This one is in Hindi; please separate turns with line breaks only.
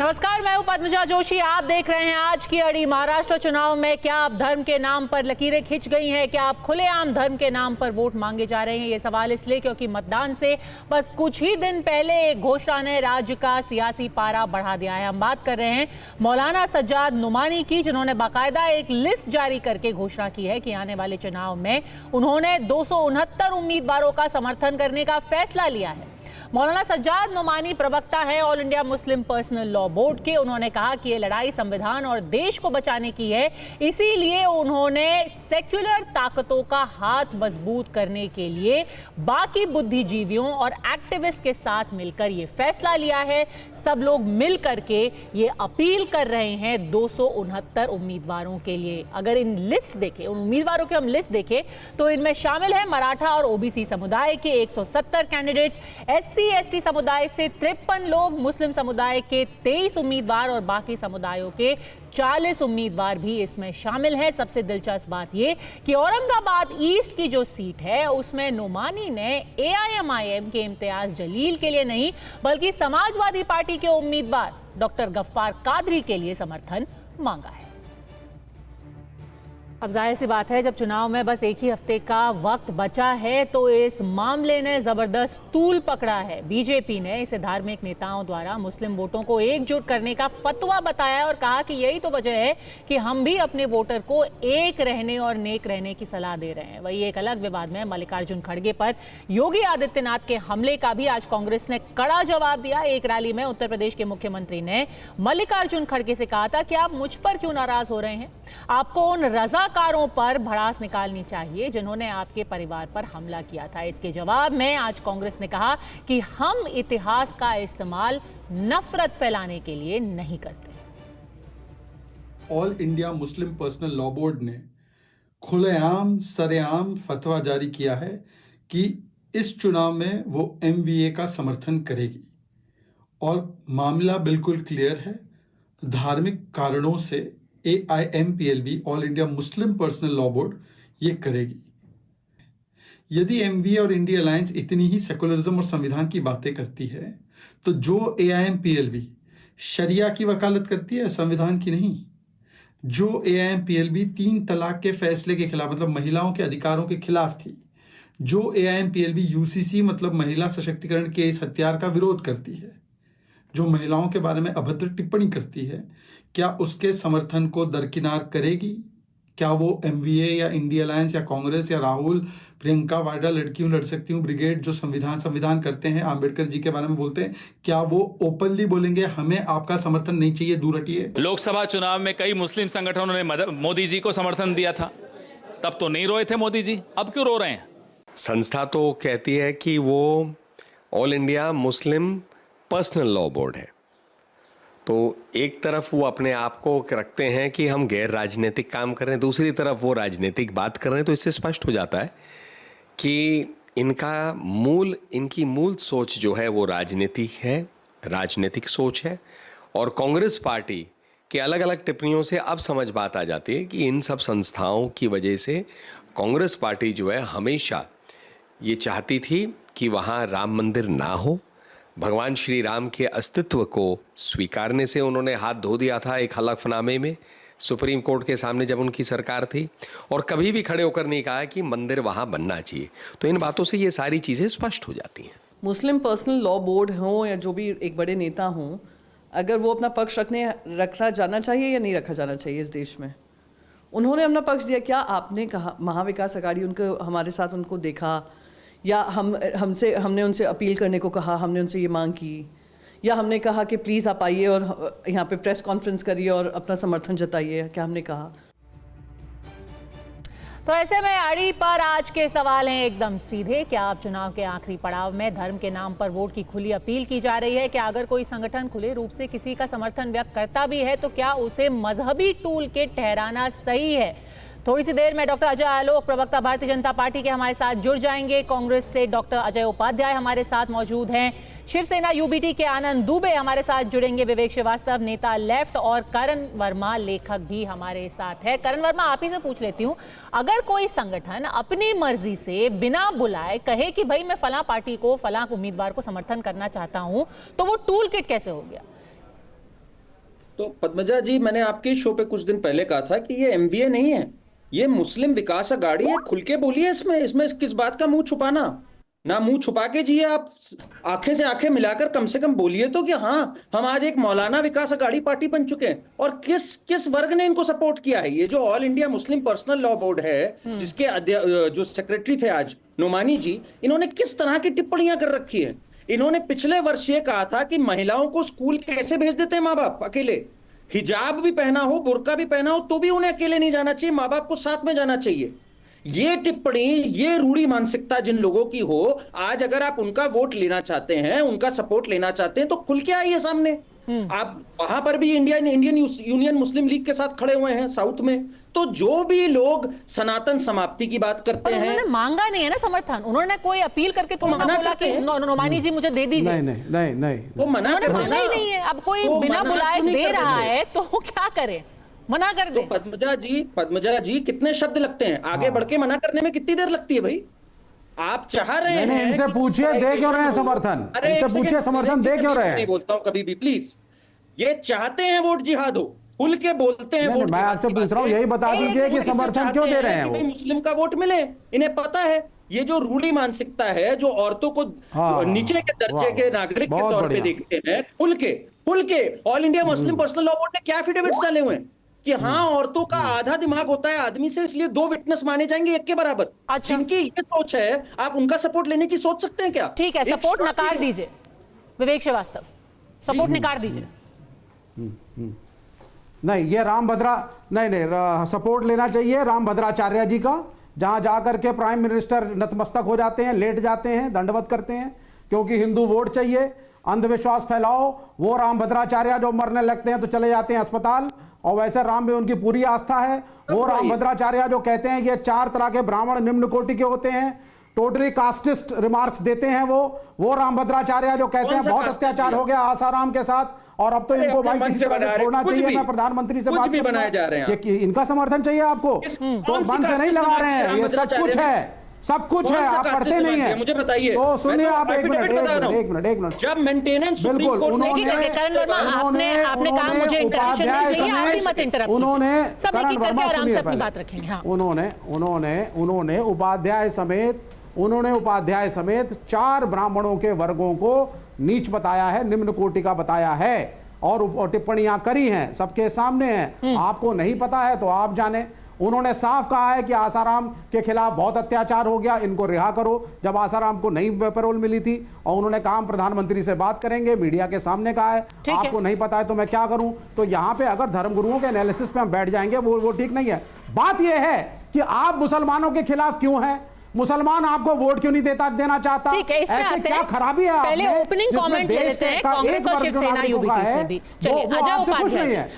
नमस्कार, मैं हूं पद्मजा जोशी। आप देख रहे हैं आज की अड़ी। महाराष्ट्र चुनाव में क्या अब धर्म के नाम पर लकीरें खिंच गई हैं? क्या अब खुलेआम धर्म के नाम पर वोट मांगे जा रहे हैं? ये सवाल इसलिए क्योंकि मतदान से बस कुछ ही दिन पहले एक घोषणा ने राज्य का सियासी पारा बढ़ा दिया है। हम बात कर रहे हैं मौलाना सज्जाद नुमानी की, जिन्होंने बाकायदा एक लिस्ट जारी करके घोषणा की है कि आने वाले चुनाव में उन्होंने 269 उम्मीदवारों का समर्थन करने का फैसला लिया है। मौलाना सज्जाद नुमानी प्रवक्ता है all India Muslim personal law board के। उन्होंने कहा कि ये लड़ाई संविधान और देश को बचाने की है, इसीलिए उन्होंने सेक्युलर ताकतों का हाथ मजबूत करने के लिए बाकी बुद्धिजीवियों और एक्टिविस्ट के साथ मिलकर ये फैसला लिया है। सब लोग मिल करके ये अपील कर रहे हैं 269 उम्मीदवारों के लिए। अगर इन लिस्ट देखें, उन उम्मीदवारों की हम लिस्ट देखें तो इनमें शामिल है मराठा और ओबीसी समुदाय के 170 कैंडिडेट्स, SC/ST समुदाय से 53 लोग, मुस्लिम समुदाय के 23 उम्मीदवार और बाकी समुदायों के 40 उम्मीदवार भी इसमें शामिल हैं। सबसे दिलचस्प बात यह कि औरंगाबाद ईस्ट की जो सीट है उसमें नुमानी ने AIMIM के इम्तियाज जलील के लिए नहीं बल्कि समाजवादी पार्टी के उम्मीदवार डॉक्टर गफ्फार कादरी के लिए समर्थन मांगा है। अब जाहिर सी बात है, जब चुनाव में बस एक ही हफ्ते का वक्त बचा है तो इस मामले ने जबरदस्त तूल पकड़ा है। बीजेपी ने इसे धार्मिक नेताओं द्वारा मुस्लिम वोटों को एकजुट करने का फतवा बताया और कहा कि यही तो वजह है कि हम भी अपने वोटर को एक रहने और नेक रहने की सलाह दे रहे हैं। वही एक अलग विवाद में मल्लिकार्जुन खड़गे पर योगी आदित्यनाथ के हमले का भी आज कांग्रेस ने कड़ा जवाब दिया। एक रैली में उत्तर प्रदेश के मुख्यमंत्री ने मल्लिकार्जुन खड़गे से कहा था कि आप मुझ पर क्यों नाराज हो रहे हैं, आपको उन रजाकारों पर भड़ास निकालनी चाहिए जिन्होंने आपके परिवार पर हमला किया था। इसके जवाब में आज कांग्रेस ने कहा कि हम इतिहास का इस्तेमाल नफरत फैलाने के लिए नहीं करते।
All India Muslim personal law board ने खुलेआम सरेआम फतवा जारी किया है कि इस चुनाव में वो MVA का समर्थन करेगी और मामला बिल्कुल क्लियर है। धार्मिक कारणों से AIMPLB all India Muslim personal law board ये करेगी। यदि MVA और इंडिया अलायंस इतनी ही सेकुलरिज्म और संविधान की बातें करती है तो जो AIMPLB शरिया की वकालत करती है, संविधान की नहीं। जो AIMPLB 3 तलाक के फैसले के खिलाफ, मतलब महिलाओं के अधिकारों के खिलाफ थी, जो AIMPLB UCC मतलब महिला सशक्तिकरण के इस हथियार का विरोध करती है, जो महिलाओं के बारे में अभद्र टिप्पणी करती है, क्या उसके समर्थन को दरकिनार करेगी? क्या वो MVA या इंडिया अलायंस या कांग्रेस या राहुल, प्रियंका वाड्रा, लड़की हूं लड़ सकती हूं ब्रिगेड जो संविधान करते हैं, आंबेडकर जी के बारे में बोलते हैं, क्या वो ओपनली बोलेंगे हमें आपका समर्थन नहीं चाहिए, दूर हटिए?
लोकसभा चुनाव में कई मुस्लिम संगठनों ने मोदी जी को समर्थन दिया था, तब तो नहीं रोए थे मोदी जी, अब क्यों रो रहे हैं?
संस्था तो कहती है कि वो all India Muslim personal law board है, तो एक तरफ वो अपने आप को रखते हैं कि हम गैर राजनीतिक काम कर रहे हैं, दूसरी तरफ वो राजनीतिक बात कर रहे हैं। तो इससे स्पष्ट हो जाता है कि इनकी मूल सोच जो है वो राजनीतिक सोच है। और कांग्रेस पार्टी के अलग अलग टिप्पणियों से अब समझ बात आ जाती है कि इन सब संस्थाओं की वजह से कांग्रेस पार्टी जो है हमेशा ये चाहती थी कि वहाँ राम मंदिर ना हो। भगवान श्री राम के अस्तित्व को स्वीकारने से उन्होंने हाथ धो दिया था एक हलफनामे में सुप्रीम कोर्ट के सामने जब उनकी सरकार थी, और कभी भी खड़े होकर नहीं कहा कि मंदिर वहाँ बनना चाहिए। तो इन बातों से ये सारी चीज़ें स्पष्ट हो जाती हैं।
मुस्लिम पर्सनल लॉ बोर्ड हो या जो भी एक बड़े नेता हों, अगर वो अपना पक्ष रखा जाना चाहिए या नहीं रखा जाना चाहिए इस देश में, उन्होंने अपना पक्ष दिया। क्या आपने कहा महाविकास अघाड़ी उनको हमारे साथ उनको देखा, या हमने उनसे अपील करने को कहा, हमने उनसे ये मांग की, या हमने कहा कि प्लीज़ आप आइए और यहाँ पे प्रेस कॉन्फ्रेंस करिए और अपना समर्थन जताइए? क्या हमने कहा?
तो ऐसे में अड़ी पर आज के सवाल हैं एकदम सीधे। क्या अब चुनाव के आखिरी पड़ाव में धर्म के नाम पर वोट की खुली अपील की जा रही है? क्या अगर कोई संगठन खुले रूप से किसी का समर्थन व्यक्त करता भी है तो क्या उसे मजहबी टूल किट ठहराना सही है? थोड़ी सी देर में डॉक्टर अजय आलोक, प्रवक्ता भारतीय जनता पार्टी के, हमारे साथ जुड़ जाएंगे। कांग्रेस से डॉक्टर अजय उपाध्याय हमारे साथ मौजूद हैं। शिवसेना UBT के आनंद दुबे हमारे साथ जुड़ेंगे। विवेक श्रीवास्तव नेता लेफ्ट, और करण वर्मा लेखक भी हमारे साथ है। करण वर्मा, आप ही से पूछ लेती हूँ, अगर कोई संगठन अपनी मर्जी से बिना बुलाए कहे कि भाई मैं फलां पार्टी को, फलां उम्मीदवार को समर्थन करना चाहता हूँ, तो वो टूल किट कैसे हो गया?
तो पद्मजा जी, मैंने आपके शो पे कुछ दिन पहले कहा था कि ये एमवीए नहीं है, ये मुस्लिम विकास अघाड़ी है। खुल के बोलिए इसमें किस बात का मुंह छुपाना? ना मुंह छुपा के जिए आप, आंखें से आंखें मिलाकर कम से कम बोलिए तो कि हाँ, हम आज एक मौलाना विकास अघाड़ी पार्टी बन चुके हैं। और किस वर्ग ने इनको सपोर्ट किया है? ये जो all India Muslim personal law board है, जिसके जो सेक्रेटरी थे आज नोमानी जी, इन्होंने किस तरह की टिप्पणियां कर रखी है? इन्होंने पिछले वर्ष ये कहा था कि महिलाओं को स्कूल कैसे भेज देते हैं माँ बाप अकेले, हिजाब भी पहना हो, बुर्का भी पहना हो, तो भी उन्हें अकेले नहीं जाना चाहिए, माँ बाप को साथ में जाना चाहिए। ये टिप्पणी, ये रूढ़ी मानसिकता जिन लोगों की हो, आज अगर आप उनका वोट लेना चाहते हैं, उनका सपोर्ट लेना चाहते हैं, तो खुल के आइए सामने। आप वहां पर भी इंडियन यूनियन मुस्लिम लीग के साथ खड़े हुए हैं साउथ में। तो जो भी लोग सनातन समाप्ति की बात करते हैं,
उन्होंने मांगा नहीं है ना समर्थन, उन्होंने कोई अपील करके तो मना बोला कि नोमानी जी मुझे दे दीजिए।
नहीं
वो मना कर
मांगा ही नहीं है। अब कोई बिना बुलाए दे रहा है तो क्या करे, मना कर दे।
तो पद्मजा जी कितने शब्द लगते हैं, आगे बढ़ के मना करने में कितनी देर लगती है भाई? आप चाह रहे हैं,
इनसे पूछिए दे क्यों रहे हैं समर्थन, इनसे पूछिए समर्थन दे क्यों रहे हैं।
नहीं बोलता हूं कभी भी, प्लीज। ये चाहते हैं वोट जिहाद हो, खुल के बोलते हैं वोट।
मैं आपसे पूछ रहा हूं, यही बता दीजिए कि समर्थन क्यों दे रहे हैं वो।
मुस्लिम का वोट मिले, इन्हें पता है ये जो रूढ़ी मानसिकता है, जो औरतों को नीचे के दर्जे के नागरिक के तौर पे देखते हैं, खुल के all India Muslim personal law board ने क्या एफिडेविट्स डाले हुए हैं कि हाँ, औरतों का आधा दिमाग होता है आदमी से, इसलिए 2 विटनेस माने जाएंगे एक के बराबर।
अच्छा।
जिनकी ये सोच है, आप उनका सपोर्ट लेने की सोच सकते हैं क्या?
ठीक है, सपोर्ट नकार दीजिए विवेक श्रीवास्तव, सपोर्ट नकार दीजिए।
नहीं, ये रामभद्रा नहीं, सपोर्ट लेना चाहिए रामभद्राचार्य जी का, जहां जाकर के प्राइम मिनिस्टर नतमस्तक हो जाते हैं, लेट जाते हैं, दंडवत करते हैं, क्योंकि हिंदू वोट चाहिए, अंधविश्वास फैलाओ। वो रामभद्राचार्य जो मरने लगते हैं तो चले जाते हैं अस्पताल, और वैसे राम में उनकी पूरी आस्था है। वो रामभद्राचार्य जो कहते हैं कि 4 तरह के ब्राह्मण निम्न कोटि के होते हैं, टोटली कास्टिस्ट रिमार्क्स देते हैं वो रामभद्राचार्य जो कहते हैं बहुत अत्याचार हो गया आसाराम के साथ, और अब तो इनको भाई किसी तरह से छोड़ना चाहिए। मैं प्रधानमंत्री से बात
बनाया जा रहे हैं,
कि इनका समर्थन चाहिए आपको, तो मन से नहीं लगा रहे हैं, ये सब कुछ है, सब कुछ है, आप पढ़ते नहीं है।
मुझे बताइए,
तो सुनिए आप एक मिनट।
जब मेंटेनेंस
बिल्कुल, उन्होंने
करण वर्मा, आपने कहा मुझे इंटरप्शन नहीं चाहिए, आप ही मत इंटरप्ट
उन्होंने
सब एक एक करके आराम से अपनी बात रखेंगे। हाँ।
उन्होंने उपाध्याय समेत 4 ब्राह्मणों के वर्गों को नीच बताया है, निम्न कोटि का बताया है, और टिप्पणियां करी हैं, सबके सामने हैं। आपको नहीं पता है तो आप जाने। उन्होंने साफ कहा है कि आसाराम के खिलाफ बहुत अत्याचार हो गया, इनको रिहा करो, जब आसाराम को नई पैरोल मिली थी। और उन्होंने कहा प्रधानमंत्री से बात करेंगे, मीडिया के सामने कहा है। आपको नहीं पता है तो मैं क्या करूं? तो यहां पे अगर धर्मगुरुओं के एनालिसिस पे हम बैठ जाएंगे, वो ठीक नहीं है। बात यह है कि आप मुसलमानों के खिलाफ क्यों हैं, मुसलमान आपको वोट क्यों नहीं देना चाहता,
ठीक है, इसमें
ऐसे
आते
क्या
हैं।
खराबी है
पहले ओपनिंग कमेंट ले लेते हैं कांग्रेस और शिवसेना यूबीटी से भी। चलिए, अजय उपाध्याय।